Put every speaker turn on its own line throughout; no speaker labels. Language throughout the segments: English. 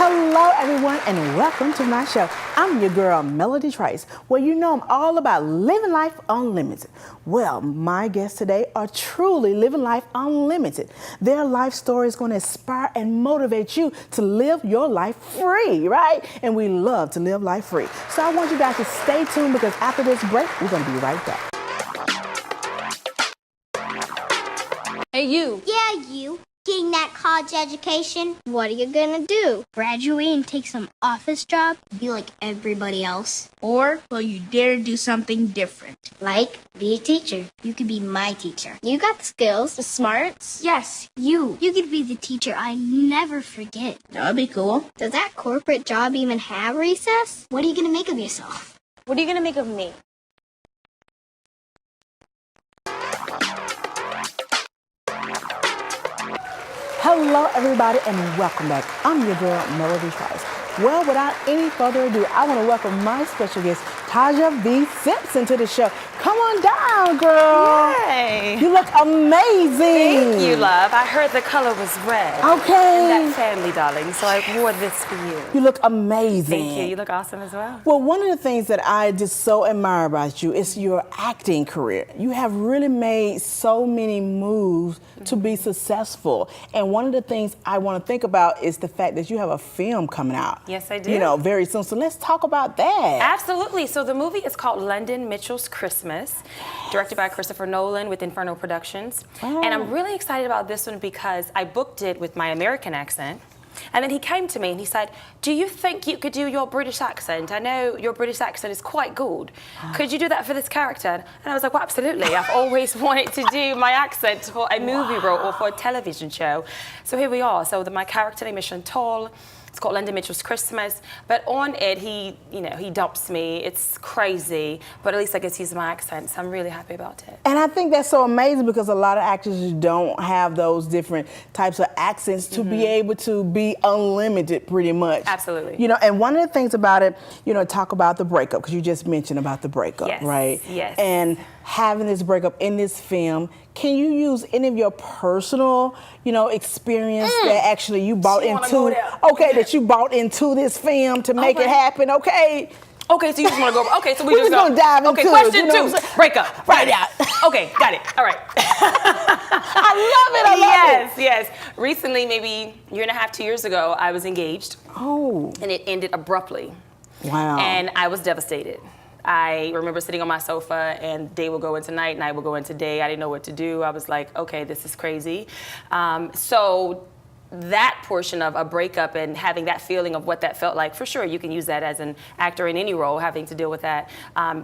Hello, everyone, and welcome to my show. I'm your girl, Melody Trice, where you know I'm all about living life unlimited. Well, my guests today are truly living life unlimited. Their life story is going to inspire and motivate you to live your life free, right? And we love to live life free. So I want you guys to stay tuned because after this break, we're going to be right back.
Hey, you.
Yeah, you. Getting that college education, what are you gonna do? Graduate and take some office job? Be like everybody else?
Or will you dare do something different?
Like, be a teacher. You could be my teacher. You got the skills, the smarts. Yes, you. You could be the teacher I never forget.
That would be cool.
Does that corporate job even have recess? What are you gonna make of yourself?
What are you gonna make of me?
Hello, everybody, and welcome back. I'm your girl, Melody Trice. Well, without any further ado, I want to welcome my special guest, Taja V Simpson, to the show. Come on down, girl.
Yay.
You look amazing.
Thank you, love. I heard the color was red.
Okay.
And that family, darling. So I wore this for you.
You look amazing.
Thank you. You look awesome as well.
Well, one of the things that I just so admire about you is your acting career. You have really made so many moves to be successful. And one of the things I want to think about is the fact that you have a film coming out.
Yes, I do.
You know, very soon. So let's talk about that.
Absolutely. So the movie is called London Mitchell's Christmas, directed by Christopher Nolan with Inferno Productions.
Wow.
And I'm really excited about this one because I booked it with my American accent. And then he came to me and he said, do you think you could do your British accent? I know your British accent is quite good. Could you do that for this character? And I was like, well, absolutely. I've always wanted to do my accent for a movie role or for a television show. So here we are. So my character name is Chantal. It's called London Mitchell's Christmas, but on it, he dumps me. It's crazy, but at least I guess he's my accent, so I'm really happy about it.
And I think that's so amazing because a lot of actors don't have those different types of accents to be able to be unlimited pretty much.
Absolutely.
You know, and one of the things about it, you know, talk about the breakup, because you just mentioned about the breakup,
Yes,
right?
yes.
And having this breakup in this film, can you use any of your personal, you know, experience that actually you bought into? Okay, that you bought into this film to make it happen. Okay.
Okay, so you just want to go. Okay, so we
We're
just
gonna dive into
Okay,
it,
question
you know
two. Breakup.
Right out.
Okay, got it. All right.
I love it. I love it.
Yes. Recently, maybe a year and a half, 2 years ago, I was engaged.
Oh.
And it ended abruptly.
Wow.
And I was devastated. I remember sitting on my sofa and day would go into night, night would go into day. I didn't know what to do. I was like, okay, this is crazy. So that portion of a breakup and having that feeling of what that felt like, for sure, you can use that as an actor in any role, having to deal with that.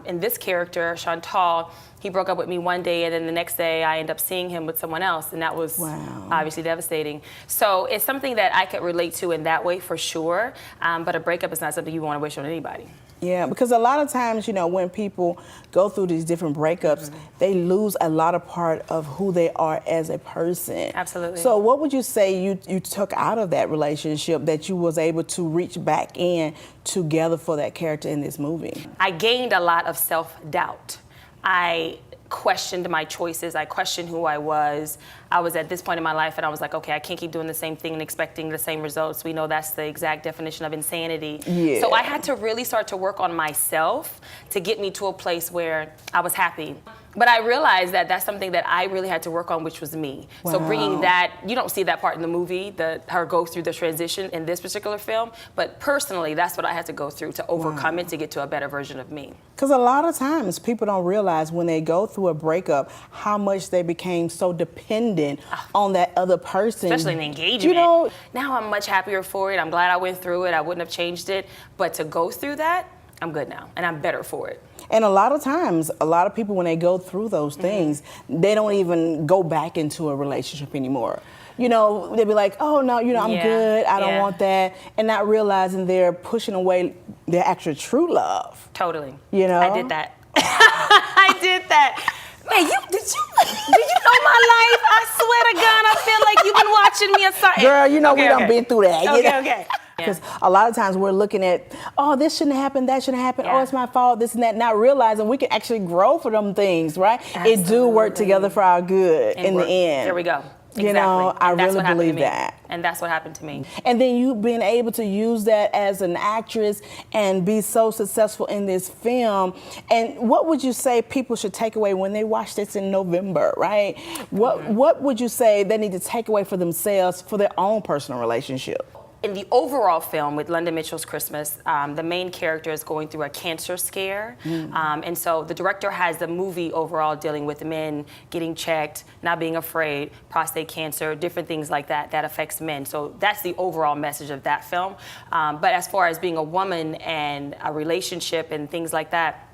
In this character, Chantal, he broke up with me one day and then the next day I ended up seeing him with someone else, and that was obviously devastating. So it's something that I could relate to in that way for sure, but a breakup is not something you want to wish on anybody.
Yeah, because a lot of times, you know, when people go through these different breakups, they lose a lot of part of who they are as a person.
Absolutely.
So what would you say you took out of that relationship that you was able to reach back in together for that character in this movie?
I gained a lot of self-doubt. I questioned my choices. I questioned who I was. I was at this point in my life and I was like, okay, I can't keep doing the same thing and expecting the same results. We know that's the exact definition of insanity.
Yeah.
So I had to really start to work on myself to get me to a place where I was happy. But I realized that that's something that I really had to work on, which was me.
Wow.
So bringing that, you don't see that part in the movie, her go through the transition in this particular film, but personally, that's what I had to go through to overcome it to get to a better version of me.
Because a lot of times people don't realize when they go through a breakup how much they became so dependent on that other person.
Especially in engagement.
You know,
now I'm much happier for it. I'm glad I went through it. I wouldn't have changed it. But to go through that, I'm good now, and I'm better for it.
and a lot of times, a lot of people, when they go through those things, they don't even go back into a relationship anymore. You know, they'll be like, oh, no, you know, I'm good. I don't want that. And not realizing they're pushing away their actual true love.
Totally.
You know?
I did that. I did that. Man, did you know my life? I swear to God, I feel like you've been watching me or something.
Girl, you know we done been through that.
Okay.
Because a lot of times we're looking at, oh, this shouldn't happen, that shouldn't happen, oh, it's my fault, this and that, not realizing we can actually grow for them things, right?
Absolutely.
It do work together for our good in the end.
There we go.
You know, I
And that's
really
what happened to
believe
me.
that.
And that's what happened to me.
And then you being able to use that as an actress and be so successful in this film. And what would you say people should take away when they watch this in November, right? What would you say they need to take away for themselves for their own personal relationship?
In the overall film with London Mitchell's Christmas, the main character is going through a cancer scare. And so the director has the movie overall dealing with men getting checked, not being afraid, prostate cancer, different things like that that affects men. So that's the overall message of that film. But as far as being a woman and a relationship and things like that,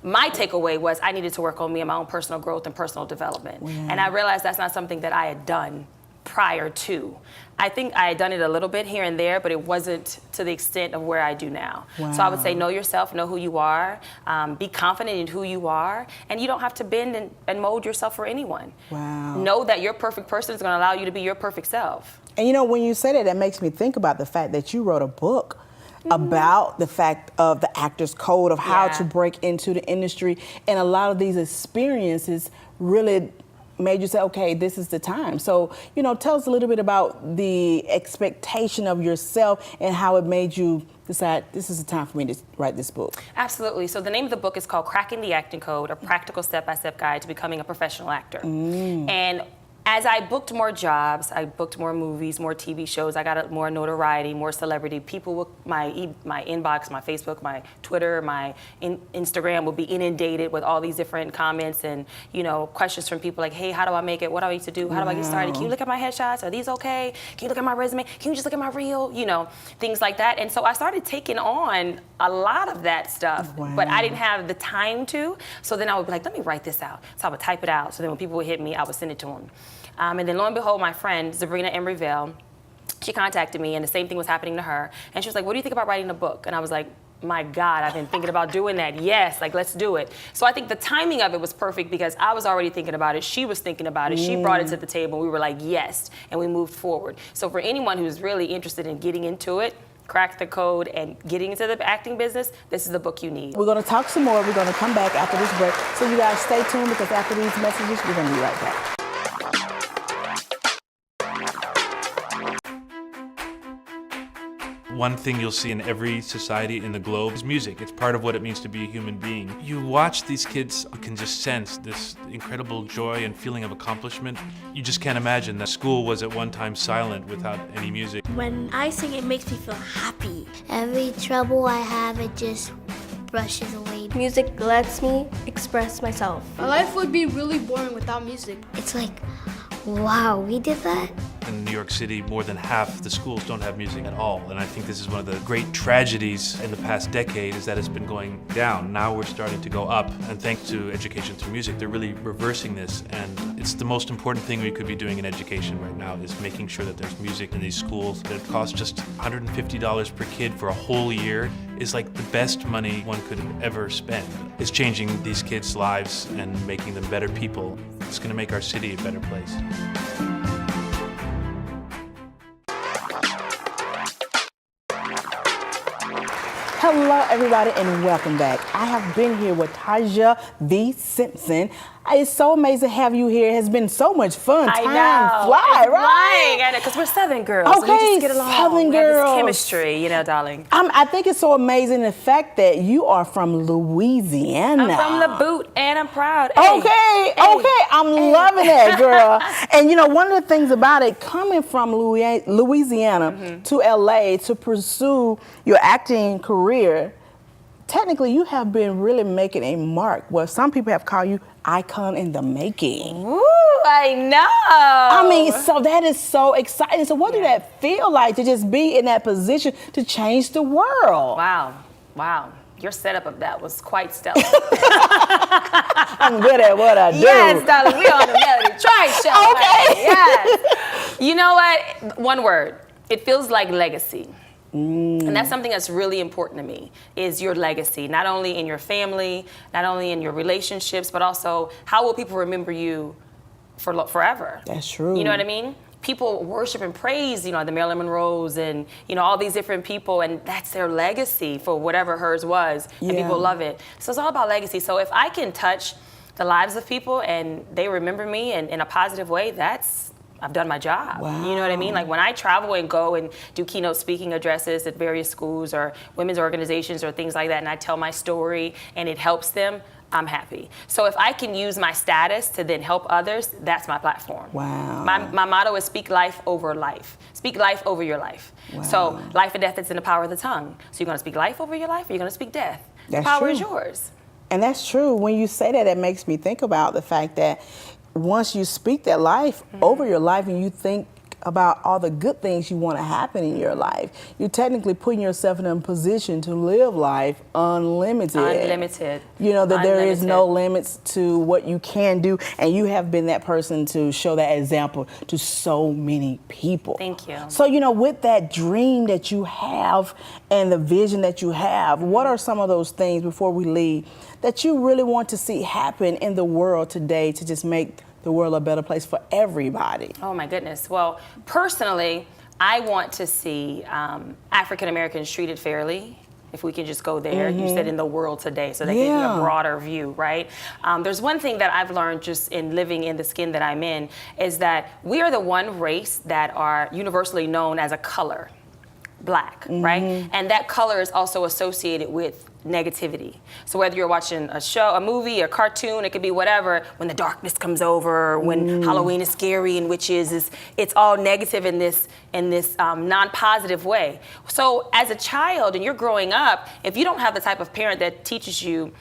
my takeaway was I needed to work on me and my own personal growth and personal development. And I realized that's not something that I had done prior to. I think I had done it a little bit here and there, but it wasn't to the extent of where I do now. So I would say know yourself, know who you are, be confident in who you are, and you don't have to bend and mold yourself for anyone. Know that your perfect person is going to allow you to be your perfect self.
And you know, when you say that, that makes me think about the fact that you wrote a book about the fact of the actor's code of how to break into the industry, and a lot of these experiences really made you say, okay, this is the time. So, you know, tell us a little bit about the expectation of yourself and how it made you decide this is the time for me to write this book.
Absolutely. So the name of the book is called Cracking the Acting Code, a practical step-by-step guide to becoming a professional actor. And as I booked more jobs, I booked more movies, more TV shows, I got more notoriety, more celebrity. People will, my inbox, my Facebook, my Twitter, my Instagram will be inundated with all these different comments and, you know, questions from people like, hey, how do I make it? What do I need to do? How do I get started? Can you look at my headshots? Are these okay? Can you look at my resume? Can you just look at my reel? You know, things like that. And so I started taking on a lot of that stuff, but I didn't have the time to. So then I would be like, let me write this out. So I would type it out. So then when people would hit me, I would send it to them. And then lo and behold, my friend, Sabrina Embry-Vale, she contacted me and the same thing was happening to her. And she was like, what do you think about writing a book? And I was like, my God, I've been thinking about doing that. Yes, like, let's do it. So I think the timing of it was perfect because I was already thinking about it. She was thinking about it. She brought it to the table. We were like, yes, and we moved forward. So for anyone who's really interested in getting into it, crack the code and getting into the acting business, this is the book you need.
We're going to talk some more. We're going to come back after this break. So you guys stay tuned because after these messages, we're going to be right back.
One thing you'll see in every society in the globe is music. It's part of what it means to be a human being. You watch these kids, you can just sense this incredible joy and feeling of accomplishment. You just can't imagine that school was at one time silent without any music.
When I sing, it makes me feel happy.
Every trouble I have, it just brushes away.
Music lets me express myself.
My life would be really boring without music.
It's like, wow, we did that?
In New York City, more than half the schools don't have music at all. And I think this is one of the great tragedies in the past decade is that it's been going down. Now we're starting to go up. And thanks to education through music, they're really reversing this. And it's the most important thing we could be doing in education right now is making sure that there's music in these schools. That it costs just $150 per kid for a whole year is like the best money one could ever spend. It's changing these kids' lives and making them better people. It's going to make our city a better place.
Hello, everybody, and welcome back. I have been here with Taja V Simpson. It's so amazing to have you here. It has been so much fun.
I
Time
know.
fly,
it's
right?
Flying. I know, because we're Southern girls.
Okay,
so we just get along.
Southern
we have
girls.
this chemistry, you know, darling.
I think it's so amazing the fact that you are from Louisiana.
I'm from the boot, and I'm proud. Hey.
Okay. I'm loving that, girl. And you know, one of the things about it, coming from Louisiana to LA to pursue your acting career, technically you have been really making a mark. Well, some people have called you icon in the making.
Ooh, I know.
I mean, so that is so exciting. So what did that feel like to just be in that position to change the world?
Wow. Your setup of that was quite stellar.
I'm good at what I do.
Yes, darling, we on the Melody Trice Show.
Okay.
Yes. You know what? One word. It feels like legacy. And that's something that's really important to me, is your legacy, not only in your family, not only in your relationships, but also how will people remember you for forever?
That's true.
You know what I mean? People worship and praise, you know, the Marilyn Monroes and, you know, all these different people, and that's their legacy for whatever hers was, and people love it. So it's all about legacy. So if I can touch the lives of people and they remember me in a positive way, that's I've done my job.
Wow.
You know what I mean? Like when I travel and go and do keynote speaking addresses at various schools or women's organizations or things like that, and I tell my story and it helps them, I'm happy. So if I can use my status to then help others, that's my platform.
Wow.
My motto is speak life over life. Speak life over your life.
Wow.
So life and death is in the power of the tongue. So you're gonna speak life over your life, or you're gonna speak death?
That's
the power
true.
is yours.
And that's true. When you say that, it makes me think about the fact that once you speak that life over your life and you think about all the good things you want to happen in your life, you're technically putting yourself in a position to live life unlimited.
Unlimited.
You know, that there is no
Unlimited.
limits to what you can do, and you have been that person to show that example to so many people.
Thank you.
So, you know, with that dream that you have and the vision that you have, what are some of those things, before we leave, that you really want to see happen in the world today to just make the world a better place for everybody?
Oh my goodness. Well, personally, I want to see African Americans treated fairly. If we can just go there, you said in the world today, so they give you a broader view, right? There's one thing that I've learned just in living in the skin that I'm in, is that we are the one race that are universally known as a color, black, right? And that color is also associated with negativity. So whether you're watching a show, a movie, a cartoon, it could be whatever, when the darkness comes over, when Halloween is scary and witches, it's all negative in this non-positive way. So as a child and you're growing up, if you don't have the type of parent that teaches you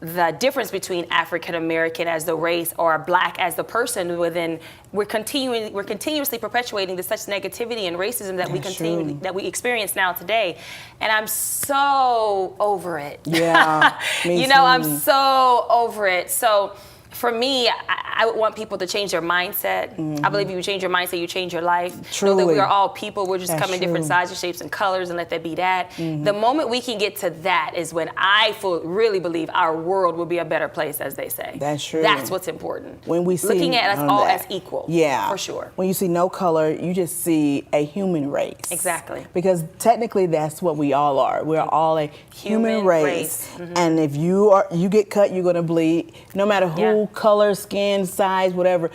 the difference between African American as the race or black as the person, within we're continuously perpetuating such negativity and racism that we experience now today, and I'm so over it.
Yeah, me
you know, I'm
too.
so over it. So for me, I would want people to change their mindset. I believe if you change your mindset, you change your life. Know that we
Truly.
are all people. We're just
That's
coming in different
true.
sizes, shapes, and colors, and let that be that. The moment we can get to that is when I really believe our world will be a better place, as they say.
That's true.
That's what's important.
When we see
looking at us
none of
all
that.
as equal.
Yeah,
for sure.
When you see no color, you just see a human race.
Exactly.
Because technically, that's what we all are. We're all a human race. And if you get cut, you're gonna bleed. No matter who, color, skin, size, whatever.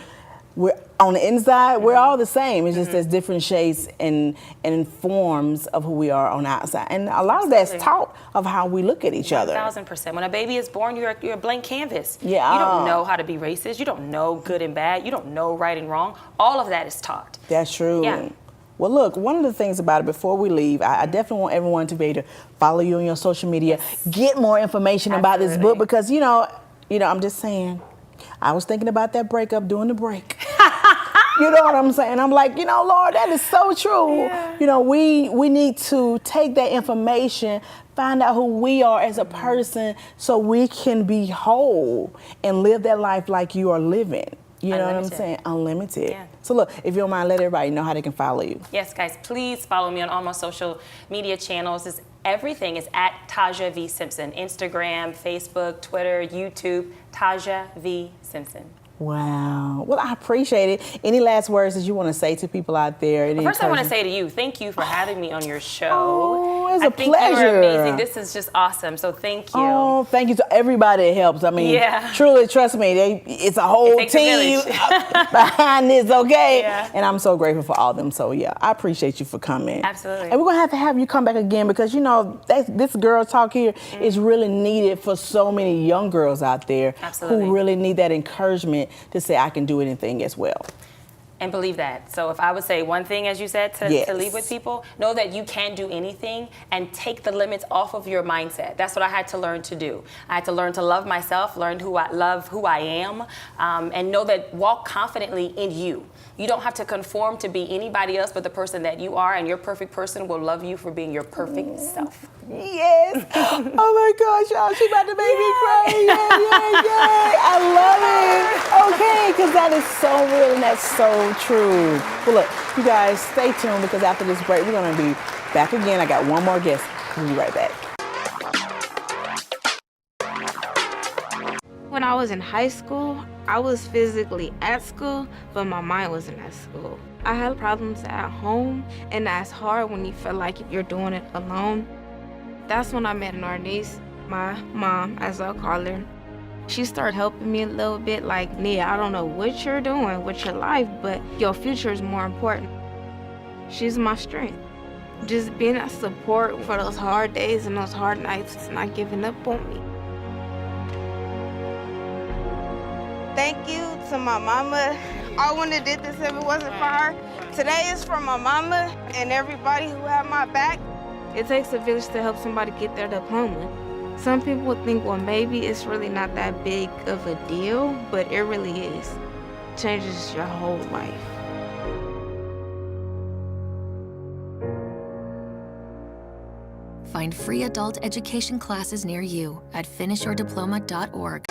We're on the inside. We're all the same. It's just there's different shades and forms of who we are on the outside. And a lot of that's taught of how we look at each other.
1000%. When a baby is born, you're a blank canvas.
Yeah.
You don't know how to be racist. You don't know good and bad. You don't know right and wrong. All of that is taught.
That's true.
Yeah.
Well, look, one of the things about it, before we leave, I definitely want everyone to be able to follow you on your social media, get more information about this book, because, you know, I'm just saying, I was thinking about that breakup during the break. You know what I'm saying? I'm like, Lord, that is so true.
Yeah.
You know, we need to take that information, find out who we are as a person, so we can be whole and live that life like you are living. You know what I'm saying? Unlimited.
Yeah.
So look, if you don't mind, let everybody know how they can follow you.
Yes, guys, please follow me on all my social media channels. Everything is at Taja V Simpson. Instagram, Facebook, Twitter, YouTube, Taja V Simpson.
Wow. Well, I appreciate it. Any last words that you want to say to people out there? Any
First, I want to
encouragement?
say to you, thank you for having me on your show.
Oh, it's
I
a
think
pleasure.
you're amazing. This is just awesome. So thank you.
Oh, thank you to everybody that helps. I mean,
Yeah.
truly, trust me, it's a whole
takes a
team
village.
behind this, okay?
Yeah.
And I'm so grateful for all of them. So, yeah, I appreciate you for coming.
Absolutely.
And we're going to have you come back again, because, this girl talk here is really needed for so many young girls out there
Absolutely.
who really need that encouragement to say, I can do anything as well.
And believe that. So if I would say one thing, as you said, to leave with people, know that you can do anything and take the limits off of your mindset. That's what I had to learn to do. I had to learn to love myself, learn who I am, and know that walk confidently in you. You don't have to conform to be anybody else but the person that you are, and your perfect person will love you for being your perfect self.
Yes. Oh my gosh, y'all, she about to make me cry. Yeah. I love it. Okay, because that is so real and that's so true. Well, look, you guys, stay tuned, because after this break, we're going to be back again. I got one more guest. We'll be right back.
When I was in high school, I was physically at school, but my mind wasn't at school. I had problems at home, and that's hard when you feel like you're doing it alone. That's when I met our niece, my mom, as I'll call her. She started helping me a little bit, like, Nia, I don't know what you're doing with your life, but your future is more important. She's my strength. Just being a support for those hard days and those hard nights, not giving up on me. Thank you to my mama. I wouldn't have did this if it wasn't for her. Today is for my mama and everybody who had my back. It takes a village to help somebody get their diploma. Some people would think, well, maybe it's really not that big of a deal, but it really is. It changes your whole life.
Find free adult education classes near you at finishyourdiploma.org.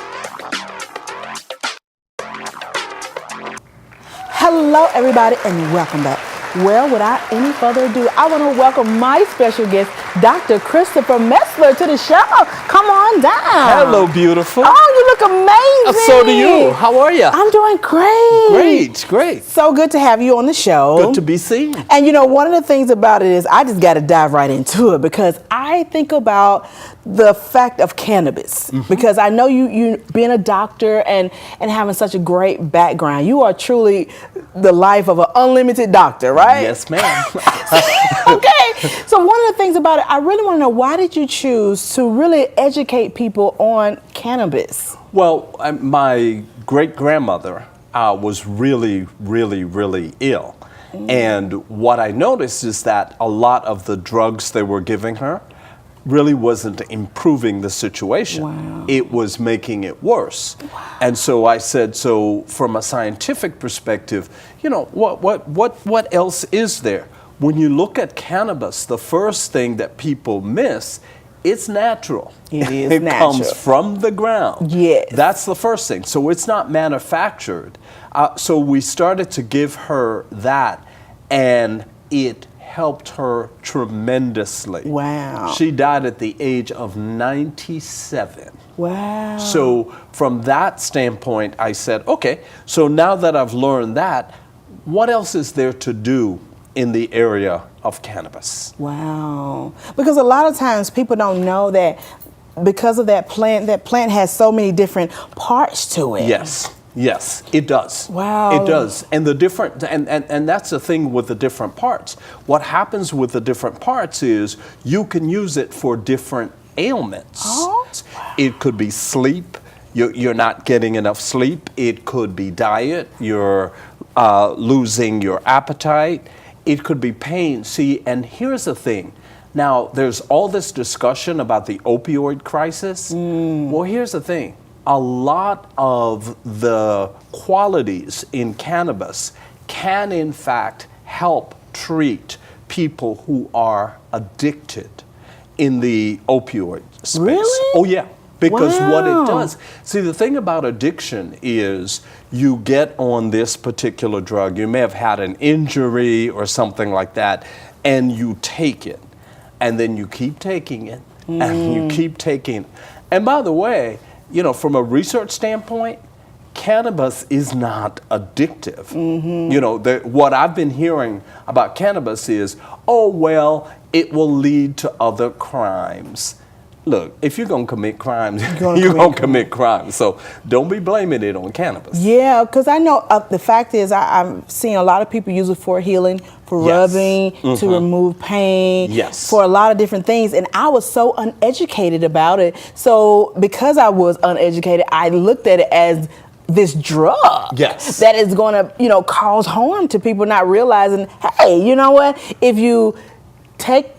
Hello, everybody, and welcome back. Well, without any further ado, I want to welcome my special guest, Dr. Christopher Metzler, to the show. Come on down.
Hello, beautiful.
Oh, you look amazing.
So do you. How are you?
I'm doing great.
Great, great.
So good to have you on the show.
Good to be seen.
And you know, one of the things about it is I just got to dive right into it because I think about the fact of cannabis because I know you being a doctor and having such a great background. You are truly the life of an unlimited doctor, right?
Yes, ma'am.
Okay. So one of the things about it, I really want to know, why did you choose to really educate people on cannabis?
Well, my great-grandmother was really, really, really ill. And what I noticed is that a lot of the drugs they were giving her really wasn't improving the situation.
Wow.
It was making it worse. Wow. And so I said, so from a scientific perspective, you know, what else is there? When you look at cannabis, the first thing that people miss, it's natural.
It is
it
natural.
comes from the ground.
Yes.
That's the first thing. So it's not manufactured. So we started to give her that, and it helped her tremendously.
Wow.
She died at the age of 97.
Wow.
So from that standpoint, I said, okay, so now that I've learned that, what else is there to do in the area of cannabis?
Wow. Because a lot of times people don't know that because of that plant has so many different parts to it.
Yes. Yes, it does.
Wow.
It does. And the different and that's the thing with the different parts. What happens with the different parts is you can use it for different ailments.
Oh.
It could be sleep. You're not getting enough sleep. It could be diet. You're losing your appetite. It could be pain. See, and here's the thing. Now, there's all this discussion about the opioid crisis. Well, here's the thing. A lot of the qualities in cannabis can, in fact, help treat people who are addicted in the opioid space.
Really?
Oh, yeah. Because what it
Wow.
does, see, the thing about addiction is you get on this particular drug, you may have had an injury or something like that, and you take it, and then you keep taking it, and you keep taking it. And by the way, you know, from a research standpoint, cannabis is not addictive. You know, what I've been hearing about cannabis is, oh, well, it will lead to other crimes. Look, if you're going to commit crimes, you're going to commit crimes. So don't be blaming it on cannabis.
Yeah, because I know the fact is I'm seeing a lot of people use it for healing, for
Yes.
rubbing, to remove pain,
Yes.
for a lot of different things. And I was so uneducated about it. So because I was uneducated, I looked at it as this drug
Yes.
that is going to, you know, cause harm to people, not realizing, hey, you know what? If you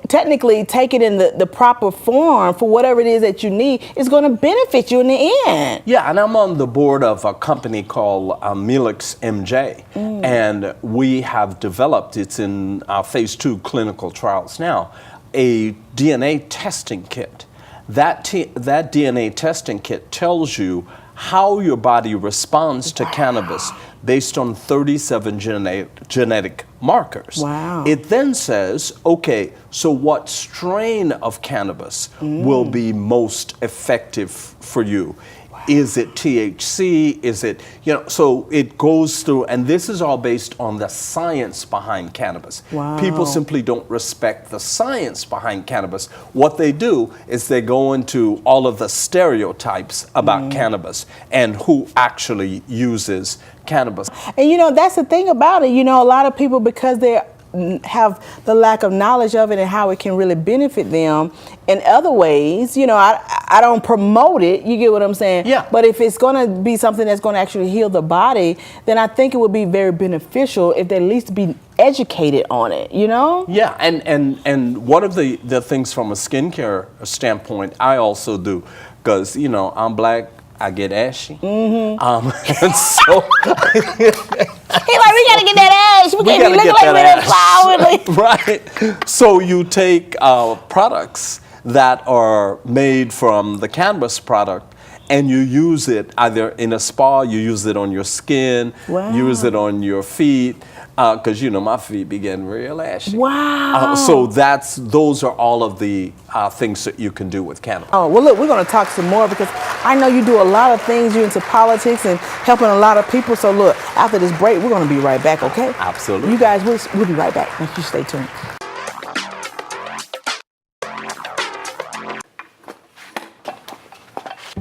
technically take it in the proper form for whatever it is that you need, it's going to benefit you in the end.
Yeah, and I'm on the board of a company called Melix MJ, and we have developed, it's in phase 2 clinical trials now, a DNA testing kit. That DNA testing kit tells you how your body responds to cannabis based on 37 genetic markers.
Wow.
It then says, okay, so what strain of cannabis will be most effective for you? Is it THC? Is it, so it goes through, and this is all based on the science behind cannabis.
Wow.
People simply don't respect the science behind cannabis. What they do is they go into all of the stereotypes about cannabis and who actually uses cannabis.
And that's the thing about it. A lot of people, because they have the lack of knowledge of it and how it can really benefit them in other ways, I don't promote it, you get what I'm saying?
Yeah.
But if it's going to be something that's going to actually heal the body, then I think it would be very beneficial if they at least be educated on it,
Yeah, and one of the things from a skincare standpoint I also do, because, I'm black, I get ashy. And so
He's like, we gotta get that ash. We can't be looking like we're that flower.
Right. So you take products that are made from the cannabis product and you use it either in a spa, you use it on your skin, use it on your feet, because my feet be getting real ashy.
Wow.
So those are all of the things that you can do with cannabis.
Oh, well, look, we're going to talk some more because I know you do a lot of things. You're into politics and helping a lot of people. So look, after this break, we're going to be right back, okay?
Absolutely.
You guys, we'll be right back. Make sure you stay tuned.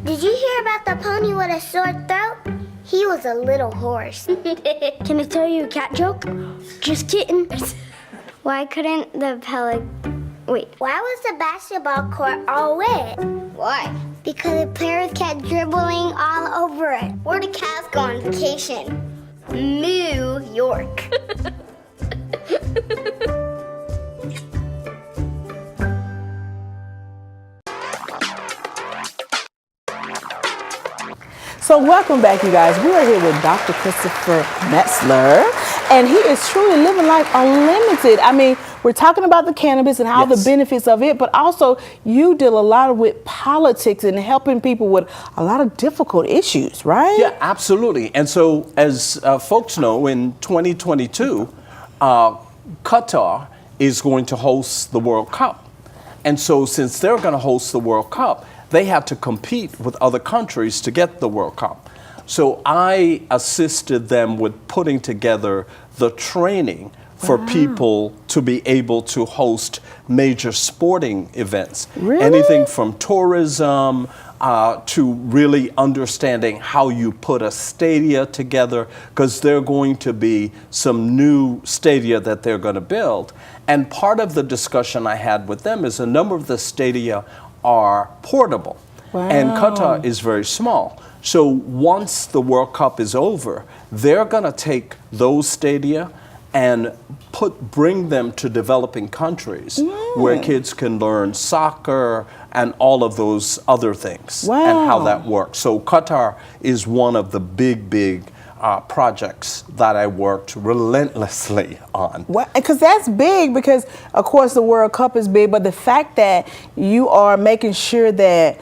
Did you hear about the pony with a sore throat? He was a little horse.
Can I tell you a cat joke? Just kidding.
Why couldn't the Why was the basketball court all wet? Why? Because the players kept dribbling all over it. Where the cats go on vacation? New York.
So welcome back, you guys. We are here with Dr. Christopher Metzler, and he is truly living life unlimited. I mean, we're talking about the cannabis and how the benefits of it, but also you deal a lot with politics and helping people with a lot of difficult issues, right?
Yeah, absolutely. And so as folks know, in 2022, Qatar is going to host the World Cup. And so since they're going to host the World Cup, they had to compete with other countries to get the World Cup. So I assisted them with putting together the training for people to be able to host major sporting events.
Really?
Anything from tourism to really understanding how you put a stadia together, because there are going to be some new stadia that they're going to build. And part of the discussion I had with them is a number of the stadia are portable.
Wow.
And Qatar is very small. So once the World Cup is over, they're going to take those stadia and bring them to developing countries where kids can learn soccer and all of those other things and how that works. So Qatar is one of the big projects that I worked relentlessly on.
Because that's big, because of course the World Cup is big, but the fact that you are making sure that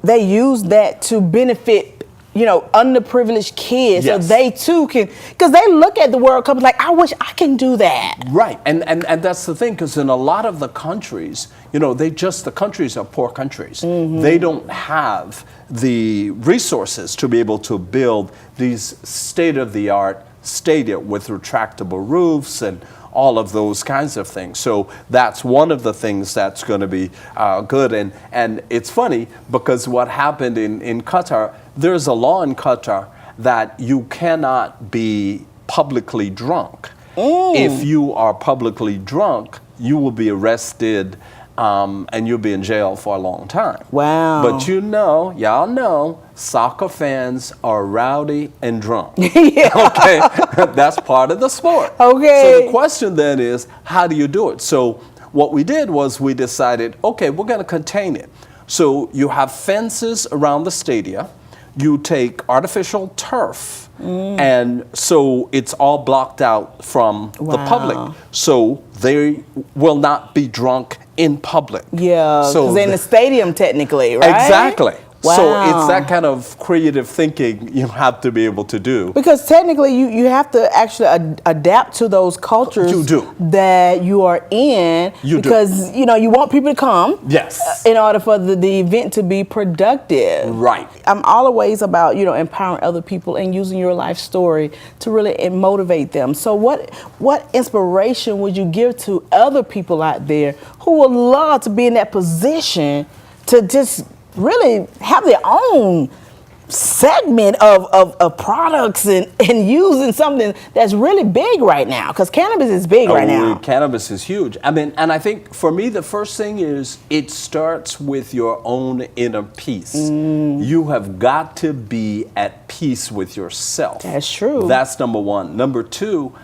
they use that to benefit underprivileged kids, so they too can, because they look at the World Cup like, I wish I can do that.
Right, and that's the thing, because in a lot of the countries, the countries are poor countries. They don't have the resources to be able to build these state-of-the-art stadia with retractable roofs and all of those kinds of things. So that's one of the things that's going to be good. And it's funny, because what happened in Qatar, there's a law in Qatar that you cannot be publicly drunk. If you are publicly drunk, you will be arrested and you'll be in jail for a long time.
Wow.
But y'all know, soccer fans are rowdy and drunk.
Yeah.
Okay, that's part of the sport.
Okay.
So the question then is, how do you do it? So what we did was we decided, okay, we're going to contain it. So you have fences around the stadia. You take artificial turf, and so it's all blocked out from the public. So they will not be drunk in public.
Yeah,
so
because in the stadium technically, right?
Exactly. So it's that kind of creative thinking you have to be able to do.
Because technically you have to actually adapt to those cultures that you are in. Because you want people to come.
Yes.
In order for the event to be productive.
Right.
I'm always about empowering other people and using your life story to really motivate them. So what inspiration would you give to other people out there who would love to be in that position to just really have their own segment of products and using something that's really big right now? Because cannabis is big right now.
Cannabis is huge. I mean, and I think for me, the first thing is it starts with your own inner peace. You have got to be at peace with yourself.
That's true.
That's number one. Number two,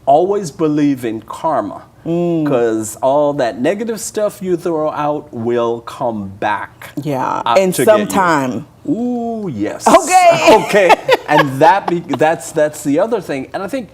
always believe in karma. Because all that negative stuff you throw out will come back.
Yeah, and sometime.
Ooh, yes.
Okay.
Okay, and that's the other thing. And I think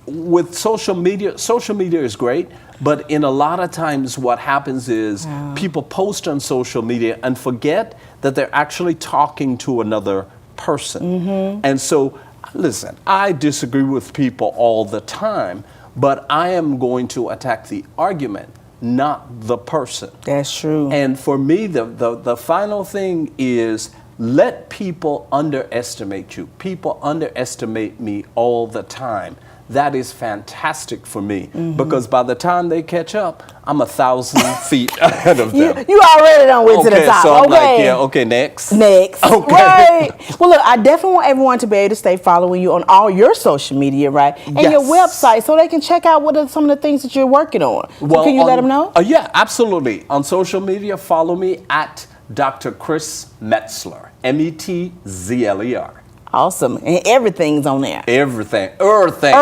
with social media is great, but in a lot of times what happens is people post on social media and forget that they're actually talking to another person. And so, listen, I disagree with people all the time, but I am going to attack the argument, not the person.
That's true.
And for me, the final thing is let people underestimate you. People underestimate me all the time. That is fantastic for me because by the time they catch up, I'm 1,000 feet ahead of them.
You already done went to the top.
So I'm like, next.
Next.
Okay.
Right. Well, look, I definitely want everyone to be able to stay following you on all your social media, right? And your website so they can check out what are some of the things that you're working on. So can you let them know?
Yeah, absolutely. On social media, follow me at Dr. Chris Metzler, Metzler.
Awesome. And everything's on there.
Everything
all day,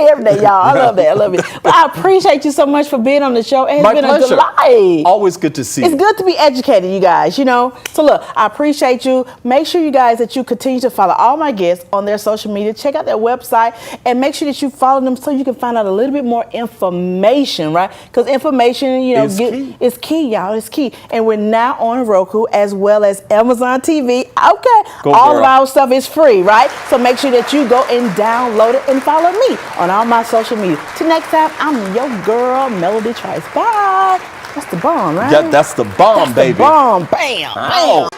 every day, y'all. I love that. I love it. But I appreciate you so much for being on the show. It's been
pleasure.
A delight.
Always good to see you.
It's good to be educated, you guys, So look, I appreciate you. Make sure you guys that you continue to follow all my guests on their social media. Check out their website and make sure that you follow them so you can find out a little bit more information, right? Because information, is key, y'all. It's key. And we're now on Roku as well as Amazon TV. Okay. All of our stuff is free, right? So make sure that you go and download it and follow me on all my social media. Till next time, I'm your girl, Melody Trice. Bye. That's the bomb, right?
Yeah, that's the bomb, baby.
The bomb. Bam. Bam.